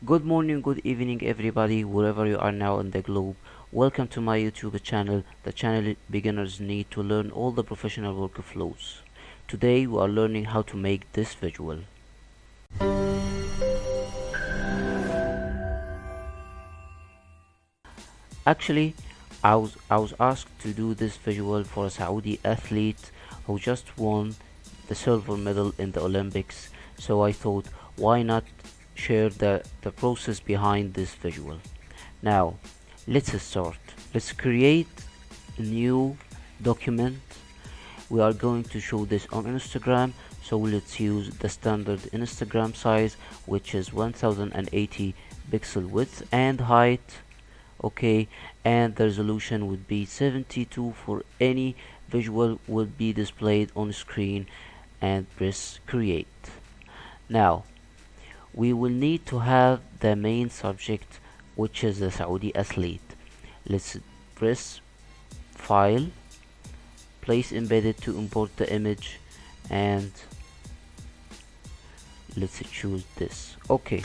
Good morning, good evening, everybody, wherever you are now in the globe. Welcome to my YouTube channel, the channel beginners need to learn all the professional workflows. Today we are learning how to make this visual. Actually, I was asked to do this visual for a Saudi athlete who just won the silver medal in the Olympics. So I thought, why not share the process behind this visual? Now, let's start. Let's create a new document. We are going to show this on Instagram, so let's use the standard Instagram size, which is 1080 pixel width and height. Okay, and the resolution would be 72 for any visual will be displayed on screen, and press create. Now we will need to have the main subject, which is the Saudi athlete. Let's press file, place embedded to import the image, and let's choose this. Okay,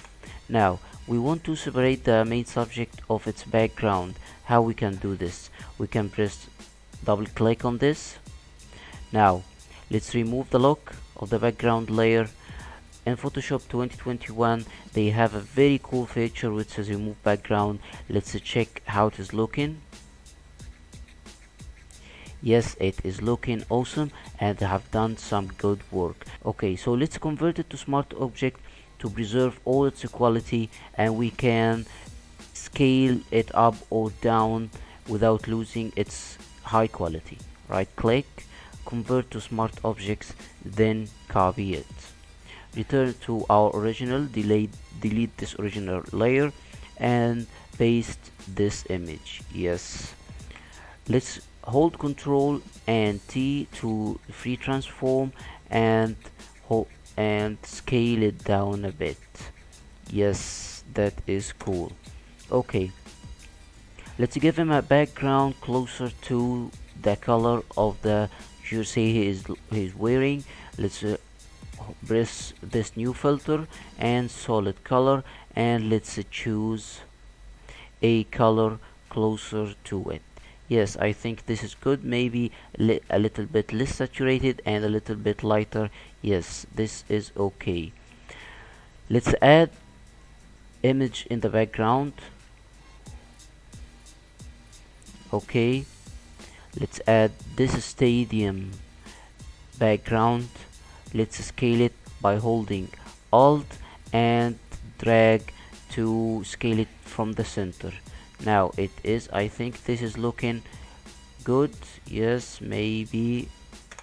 now we want to separate the main subject of its background. How we can do this? We can press double click on this. Now let's remove the lock of the background layer. In Photoshop 2021 they have a very cool feature which says remove background. Let's check how it is looking. Yes, it is looking awesome and they have done some good work. Okay, so let's convert it to smart object to preserve all its quality, and we can scale it up or down without losing its high quality. Right click, convert to smart objects, then copy it. Return to our original, delete this original layer and paste this image. Yes, let's hold Control and T to free transform and scale it down a bit. Yes, that is cool. Okay, let's give him a background closer to the color of the jersey he's wearing. Let's press this new filter and solid color, and let's choose a color closer to it. Yes, I think this is good. Maybe a little bit less saturated and a little bit lighter. Yes, this is okay. Let's add image in the background. Okay, let's add this stadium background. Let's scale it by holding Alt and drag to scale it from the center. Now it is, I think this is looking good. Yes, maybe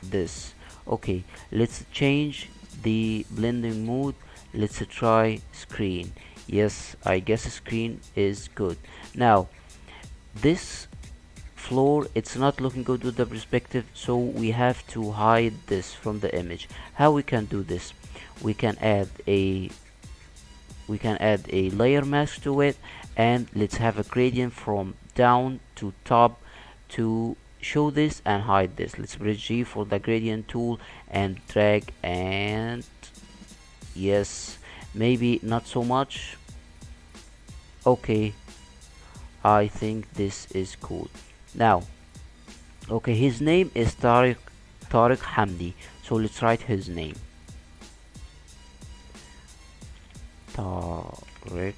this. Okay, let's change the blending mode. Let's try screen. Yes, I guess screen is good. Now this floor, it's not looking good with the perspective, so we have to hide this from the image. How we can do this? We can add a layer mask to it, and let's have a gradient from down to top to show this and hide this. Let's press G for the gradient tool and drag, and yes, maybe not so much. Okay, I think this is cool. Now, okay, his name is Tariq Hamdi, so let's write his name. Tariq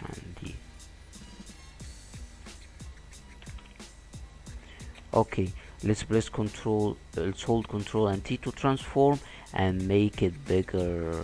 Hamdi. Okay, let's hold Control and T to transform and make it bigger.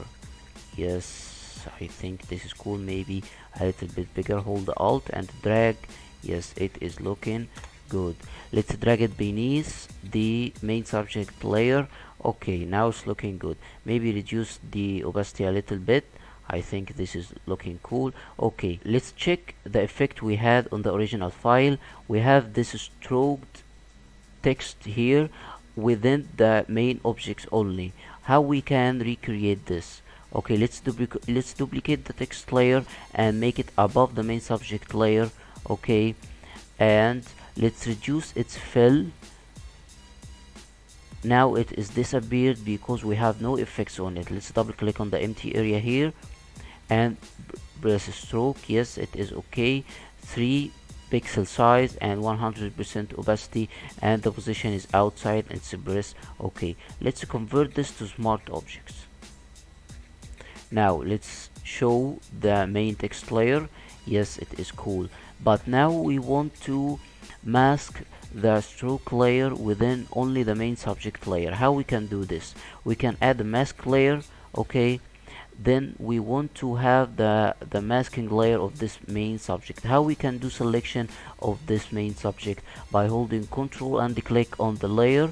Yes, I think this is cool. Maybe a little bit bigger. Hold Alt and drag. Yes, it is looking good. Let's drag it beneath the main subject layer. Okay, now it's looking good. Maybe reduce the opacity a little bit. I think this is looking cool. Okay, let's check the effect we had on the original file. We have this stroked text here within the main objects only. How we can recreate this? Okay, let's duplicate the text layer and make it above the main subject layer. Okay, and let's reduce its fill. Now it is disappeared because we have no effects on it. Let's double click on the empty area here and press stroke. Yes, it is okay. 3 pixel size and 100% opacity, and the position is outside, and it's press okay. Let's convert this to smart objects. Now let's show the main text layer. Yes, it is cool, but now we want to mask the stroke layer within only the main subject layer. How we can do this? We can add a mask layer. Okay, then we want to have the masking layer of this main subject. How we can do selection of this main subject? By holding Control and click on the layer.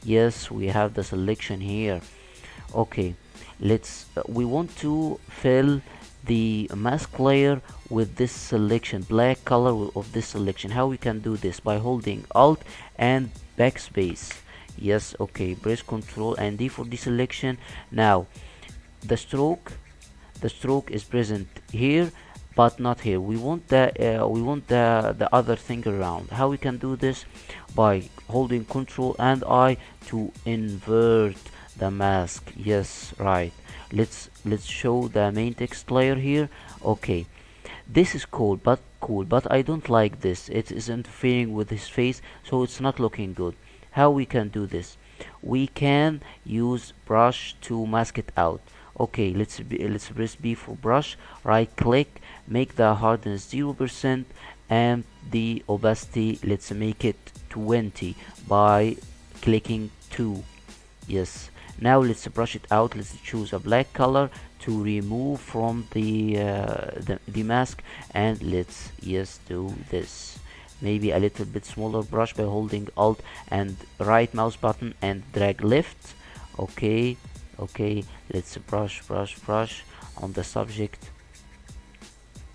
Yes, we have the selection here. Okay, let's we want to fill the mask layer with this selection, black color of this selection. How we can do this? By holding Alt and backspace. Yes, okay, press Control and D for deselection. Now the stroke is present here but not here. We want the other thing around. How we can do this? By holding Control and I to invert the mask. Yes, right. Let's show the main text layer here. Okay, this is cool, but I don't like this. It is interfering with his face, so it's not looking good. How we can do this? We can use brush to mask it out. Okay, let's press B for brush, right click, make the hardness 0%, and the opacity, let's make it 20 by clicking 2. Yes, now let's brush it out. Let's choose a black color to remove from the mask, and let's, yes, do this. Maybe a little bit smaller brush by holding Alt and right mouse button and drag left. Okay, okay, let's brush on the subject.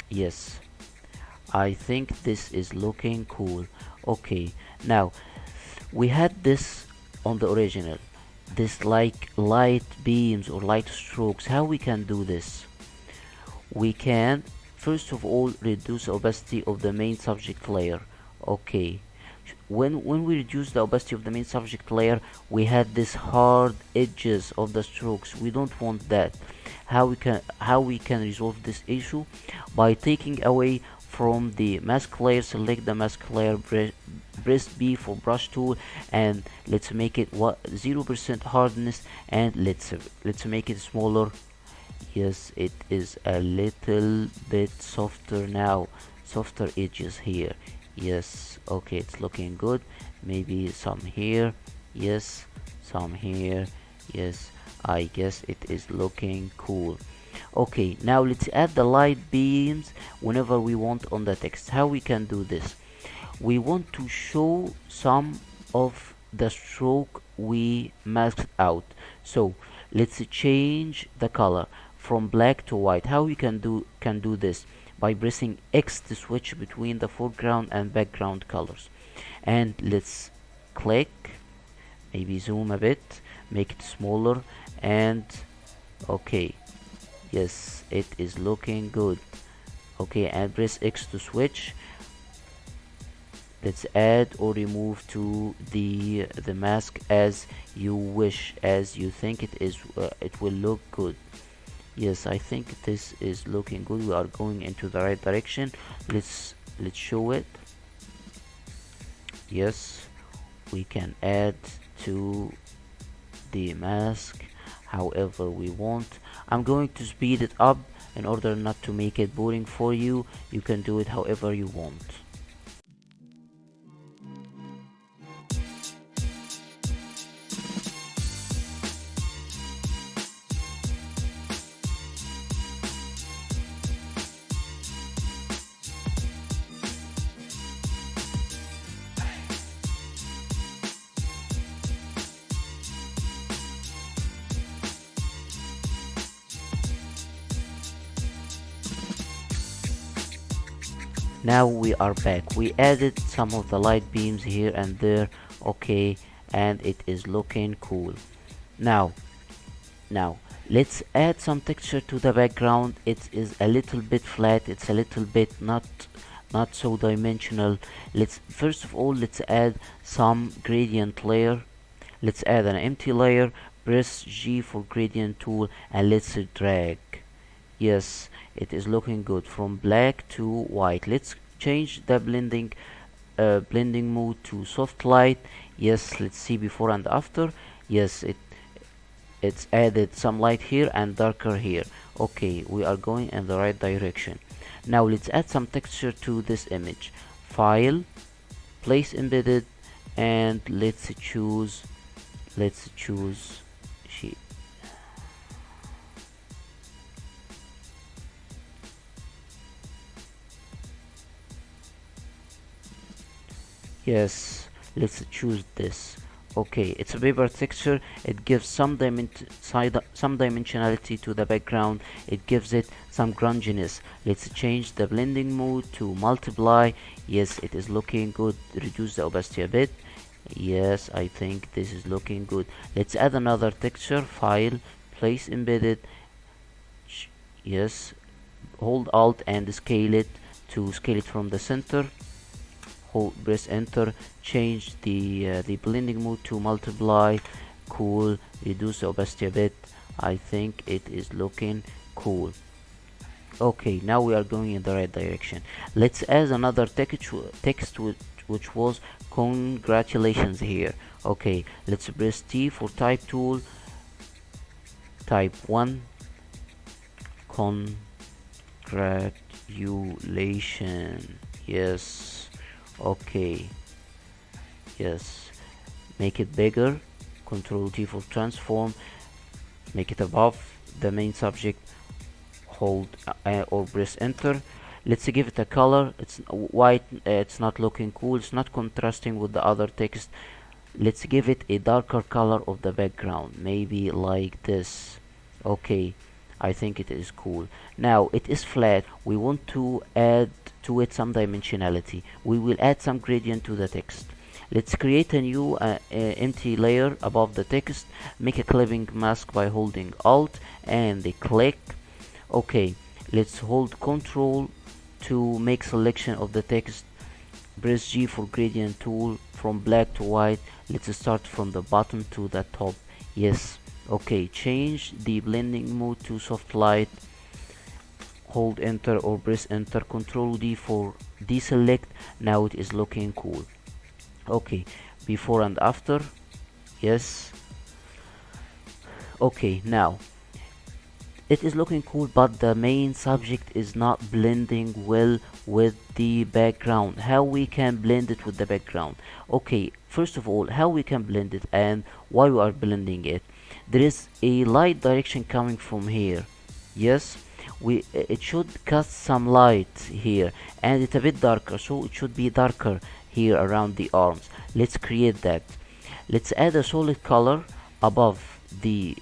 Yes, I think this is looking cool. Okay, now we had this on the original, this like light beams or light strokes. How we can do this? We can first of all reduce the opacity of the main subject layer. Okay, when we reduce the opacity of the main subject layer, we had this hard edges of the strokes. We don't want that. How we can resolve this issue? By taking away from the mask layer, select the mask layer, press B for brush tool, and let's make it 0% hardness, and let's make it smaller. Yes, it is a little bit softer now, softer edges here. Yes, okay, it's looking good. Maybe some here. Yes, some here. Yes, I guess it is looking cool. Okay, now let's add the light beams whenever we want on the text. How we can do this? We want to show some of the stroke we masked out, so let's change the color from black to white. How we can do this? By pressing X to switch between the foreground and background colors, and let's click, maybe zoom a bit, make it smaller, and okay, yes, it is looking good. Okay, and press X to switch. Let's add or remove to the mask as you wish, as you think it is. It will look good. Yes, I think this is looking good. We are going into the right direction. Let's show it. Yes, we can add to the mask however we want. I'm going to speed it up in order not to make it boring for you. You can do it however you want. Now we are back. We added some of the light beams here and there. Okay, and it is looking cool. Now let's add some texture to the background. It is a little bit flat, it's a little bit not so dimensional. Let's first of all let's add some gradient layer. Let's add an empty layer, press G for gradient tool, and let's drag. Yes, it is looking good from black to white. Let's change the blending mode to soft light. Yes, let's see before and after. Yes, it's added some light here and darker here. Okay, we are going in the right direction. Now let's add some texture to this image. File, place embedded, and let's choose sheet. Yes, let's choose this. Okay, it's a paper texture. It gives some dimensionality to the background. It gives it some grunginess. Let's change the blending mode to multiply. Yes, it is looking good. Reduce the opacity a bit. Yes, I think this is looking good. Let's add another texture. File, place embedded. Yes, hold Alt and scale it to scale it from the center. Hold, press enter, change the blending mode to multiply. Cool, reduce the opacity a bit. I think it is looking cool. Okay, now we are going in the right direction. Let's add another text which was congratulations here. Okay, let's press T for type tool. Type 1, congratulation. Yes. Okay, yes, make it bigger. Control T for transform. Make it above the main subject. Hold or press enter. Let's give it a color. It's white. It's not looking cool. It's not contrasting with the other text. Let's give it a darker color of the background, maybe like this. Okay, I think it is cool. Now it is flat. We want to add to it some dimensionality. We will add some gradient to the text. Let's create a new empty layer above the text. Make a clipping mask by holding Alt and click. Okay, let's hold Control to make selection of the text. Press G for gradient tool from black to white. Let's start from the bottom to the top. Yes. Okay, change the blending mode to soft light. Hold enter or press enter. Control D for deselect. Now it is looking cool. Okay, before and after. Yes. Okay, now it is looking cool, but the main subject is not blending well with the background. How we can blend it with the background? Okay, first of all, how we can blend it and why we are blending it. There is a light direction coming from here. Yes, it should cast some light here, and it's a bit darker, so it should be darker here around the arms. Let's create that. Let's add a solid color above the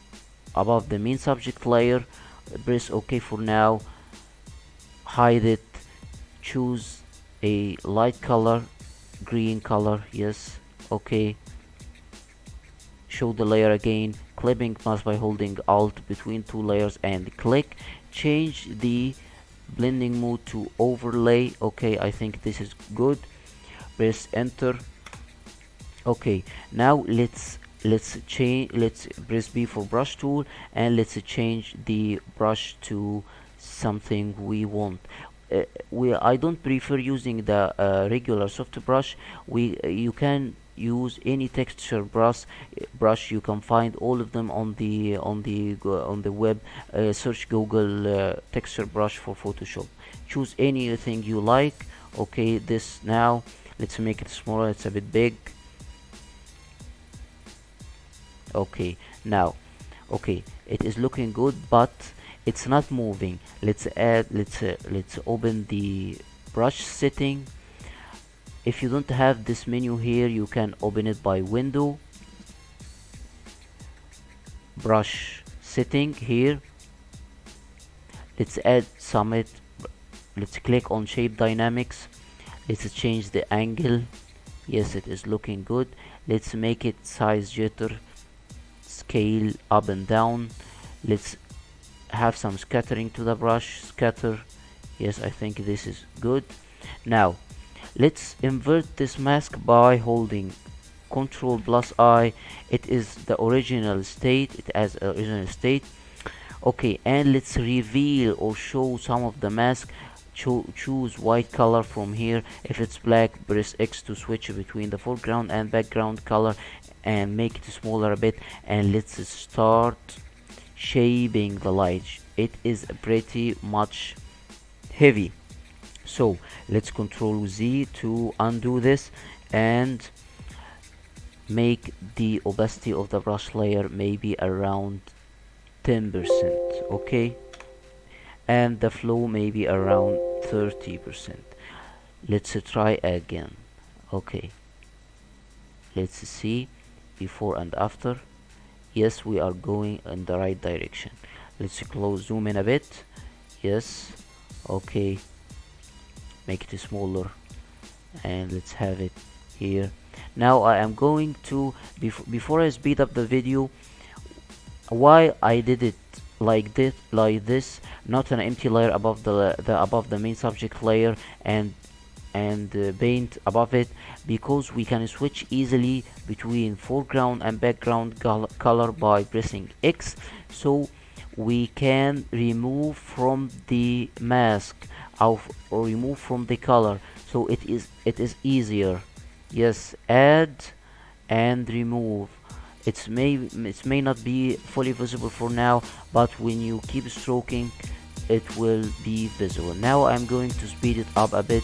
main subject layer. Press OK for now. Hide it. Choose a light color, green color. Yes. Okay. Show the layer again. Clipping mask by holding Alt between two layers and click. Change the blending mode to overlay. Okay, I think this is good. Press enter. Okay, now let's press B for brush tool, and let's change the brush to something we want. I don't prefer using the regular soft brush. You can use any texture brush. You can find all of them on the web. Search Google texture brush for Photoshop. Choose anything you like. Okay, this now let's make it smaller. It's a bit big. Okay, now okay, it is looking good, but it's not moving. Let's open the brush setting. If you don't have this menu here, you can open it by window, brush setting here. Let's add summit. Let's click on shape dynamics. Let's change the angle. Yes, it is looking good. Let's make it size jitter, scale up and down. Let's have some scattering to the brush. Scatter. Yes, I think this is good. Now let's invert this mask by holding Ctrl plus I. It is the original state. It has original state. Okay, and let's reveal or show some of the mask. Choose white color from here. If it's black, press X to switch between the foreground and background color and make it smaller a bit. And let's start shaping the light. It is pretty much heavy, so let's Control Z to undo this and make the opacity of the brush layer maybe around 10%. Okay, and the flow maybe around 30%. Let's try again. Okay, let's see before and after. Yes, we are going in the right direction. Let's zoom in a bit. Yes, okay, make it smaller, and let's have it here. Now I am going to, before I speed up the video, why I did it like this, not an empty layer above the main subject layer and paint above it, because we can switch easily between foreground and background color by pressing X, so we can remove from the mask or remove from the color, so it is easier. Yes, add and remove. It may not be fully visible for now, but when you keep stroking it will be visible. Now I'm going to speed it up a bit.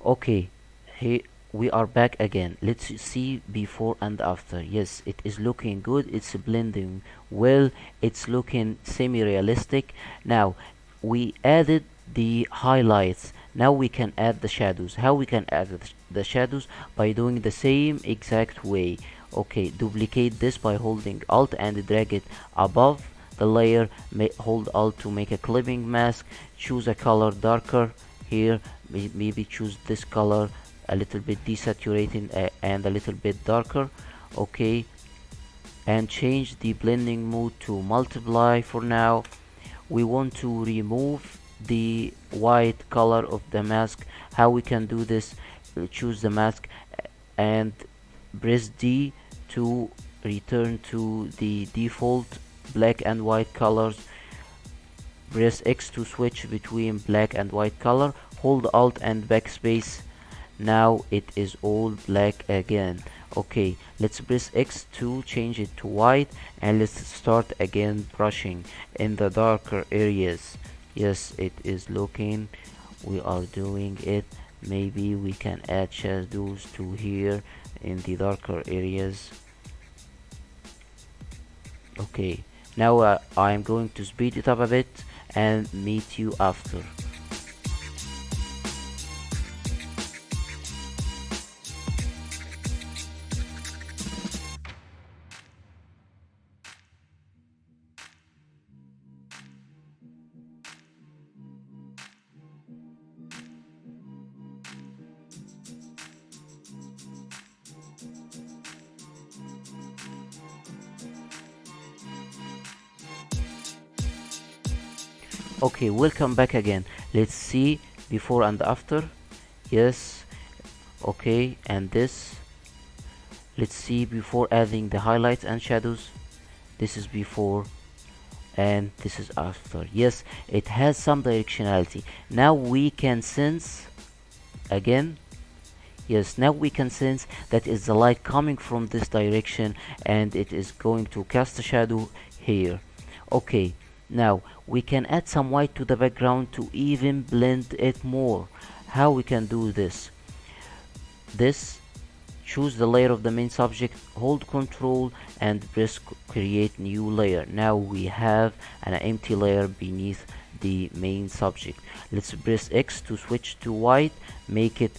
Okay, here we are back again. Let's see before and after. Yes, it is looking good. It's blending well. It's looking semi-realistic. Now we added the highlights. Now we can add the shadows. How we can add the shadows? By doing the same exact way. Okay, duplicate this by holding Alt and drag it above the layer. Hold Alt to make a clipping mask. Choose a color darker here. Maybe choose this color, a little bit desaturating and a little bit darker. Okay, and change the blending mode to multiply. For now we want to remove the white color of the mask. How we can do this? Choose the mask and press D to return to the default black and white colors. Press X to switch between black and white color. Hold Alt and backspace. Now it is all black again. Okay, let's press X to change it to white, and let's start again brushing in the darker areas. Yes, it is looking, we are doing it. Maybe we can add shadows to here in the darker areas. Okay, now I am going to speed it up a bit and meet you after. Okay, welcome back again. Let's see before and after. Yes, okay, and this, let's see before adding the highlights and shadows. This is before and this is after. Yes, it has some directionality. Now we can sense again. Yes, now we can sense that is the light coming from this direction and it is going to cast a shadow here. Okay, now we can add some white to the background to even blend it more. How we can do this? Choose the layer of the main subject, hold Control and press create new layer. Now we have an empty layer beneath the main subject. Let's press X to switch to white, make it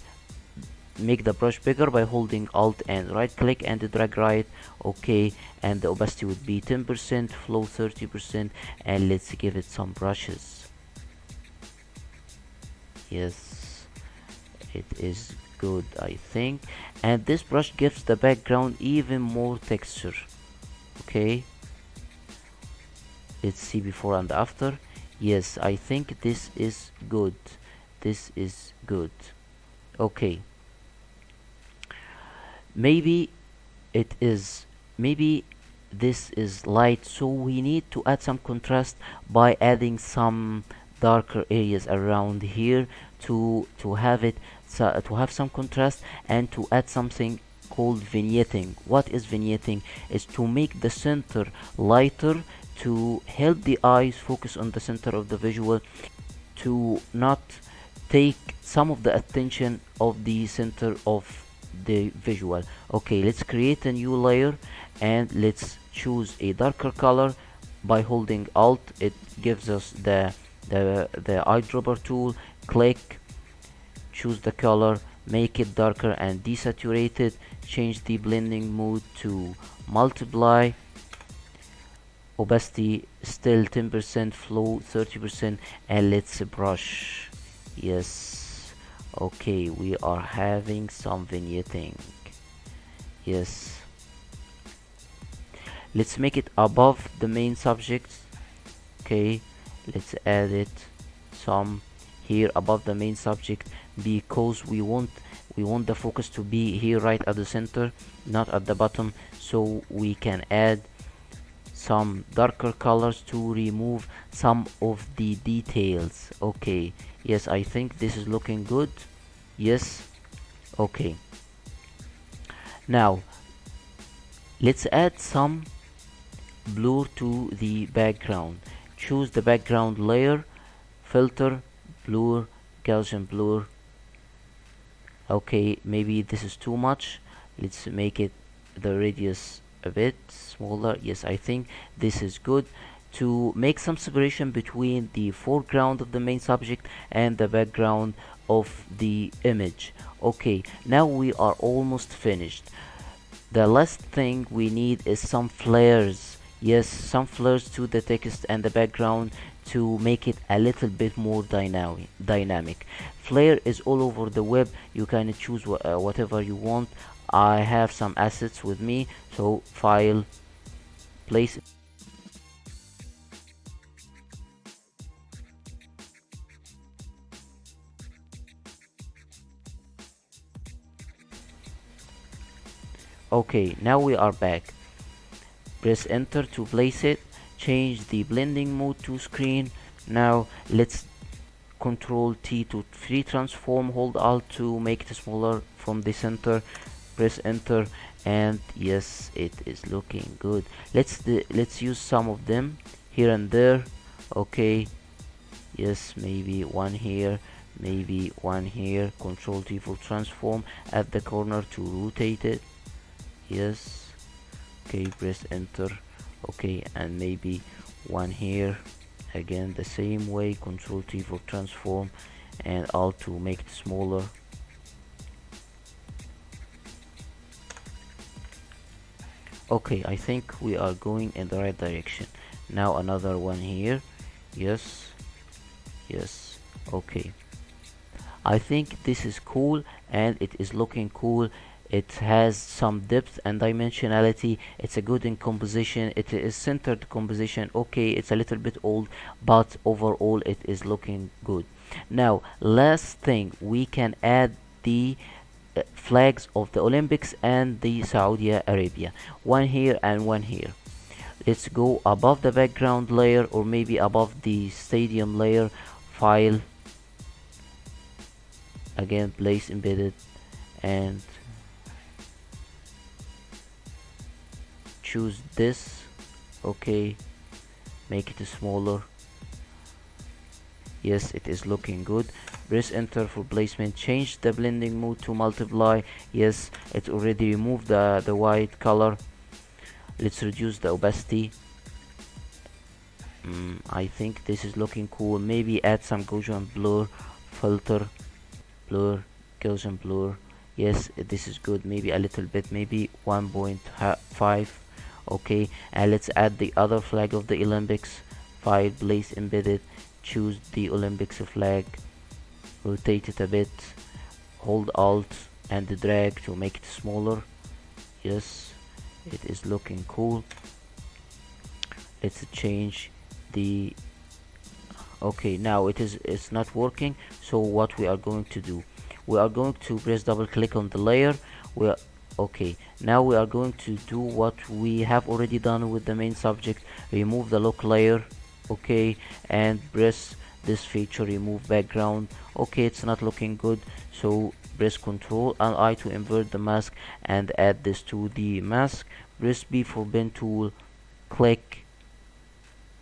make the brush bigger by holding alt and right click and drag right. Okay, and the opacity would be 10%, flow 30%, and let's give it some brushes. Yes, it is good, I think. And this brush gives the background even more texture. Okay, let's see before and after. Yes, I think this is good. This is good. Okay, maybe it is, maybe this is light, so we need to add some contrast by adding some darker areas around here to have it, to have some contrast, and to add something called vignetting. What is vignetting? Is to make the center lighter, to help the eyes focus on the center of the visual, to not take some of the attention of the center of the visual. Okay, let's create a new layer and let's choose a darker color by holding alt. It gives us the eyedropper tool. Click, choose the color, make it darker and desaturate it, change the blending mode to multiply, opacity still 10%, flow 30%, and let's brush. Yes, okay, we are having some vignetting. Yes, let's make it above the main subject. Okay, let's add it some here above the main subject, because we want the focus to be here right at the center, not at the bottom. So we can add some darker colors to remove some of the details. Okay, yes, I think this is looking good. Yes, okay, now let's add some blur to the background. Choose the background layer, filter, blur, Gaussian blur. Okay, maybe this is too much. Let's make it the radius a bit smaller. Yes, I think this is good, to make some separation between the foreground of the main subject and the background of the image. Okay, now we are almost finished. The last thing we need is some flares. Yes, some flares to the text and the background to make it a little bit more dynamic. Flare is all over the web. You can choose whatever you want. I have some assets with me, so file, place. Okay, now we are back. Press enter to place it. Change the blending mode to screen. Now let's Control T to free transform. Hold Alt to make it smaller from the center. Press enter, and yes, it is looking good. Let's use some of them here and there. Okay, yes, maybe one here, maybe one here. Control T for transform at the corner to rotate it. Yes, okay, press enter. Okay, and maybe one here again the same way. Control T for transform and Alt to make it smaller. Okay, I think we are going in the right direction. Now another one here. Yes, yes, okay, I think this is cool and it is looking cool. It has some depth and dimensionality. It's a good in composition. It is centered composition. Okay, it's a little bit old, but overall it is looking good. Now last thing, we can add the flags of the Olympics and the Saudi Arabia, one here and one here. Let's go above the background layer, or maybe above the stadium layer. File, again, place embedded, and choose this. Okay, make it smaller. Yes, it is looking good. Press enter for placement. Change the blending mode to multiply. Yes, it already removed the white color. Let's reduce the opacity. I think this is looking cool. Maybe add some Gaussian blur, filter, blur, Gaussian blur. Yes, this is good. Maybe a little bit, maybe 1.5. Okay, and let's add the other flag of the Olympics. File, place embedded, choose the Olympics flag, rotate it a bit, hold alt and drag to make it smaller. Yes, it is looking cool. Let's change the, okay, now it's not working. So what we are going to do, we are going to press double click on the layer. We are, okay, now we are going to do what we have already done with the main subject. Remove the lock layer, okay, and press this feature, remove background. Okay, it's not looking good, so press Ctrl and I to invert the mask and add this to the mask. Press B for pen tool, click,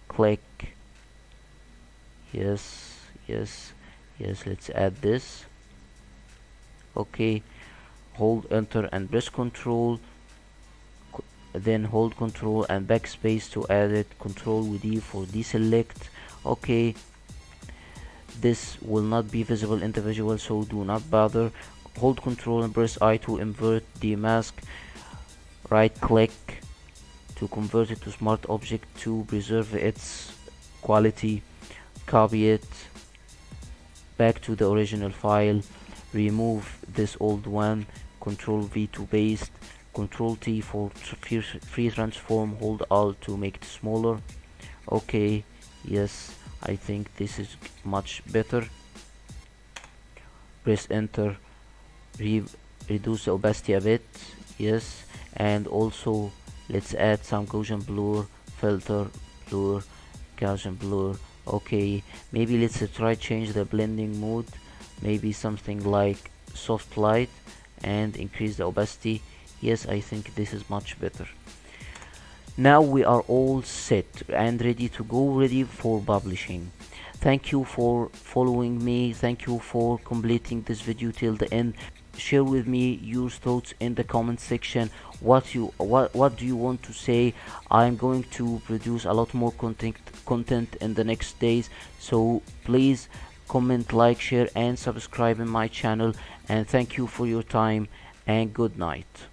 click. Yes, yes, yes, let's add this. Okay, hold enter and press Ctrl, then hold Ctrl and backspace to add it, Ctrl with D for deselect. Okay, this will not be visible in the visual, so do not bother. Hold Ctrl and press I to invert the mask. Right click to convert it to smart object to preserve its quality. Copy it back to the original file. Remove this old one. Ctrl V to paste. Ctrl T for free transform. Hold Alt to make it smaller. Okay, yes, I think this is much better. Press enter, reduce the opacity a bit. Yes, and also let's add some Gaussian blur, filter, blur, Gaussian blur. Okay, maybe let's try change the blending mode, maybe something like soft light, and increase the opacity. Yes, I think this is much better. Now we are all set and ready to go, ready for publishing. Thank you for following me. Thank you for completing this video till the end. Share with me your thoughts in the comment section. What do you want to say? I'm going to produce a lot more content in the next days, so please comment, like, share and subscribe in my channel. And thank you for your time, and good night.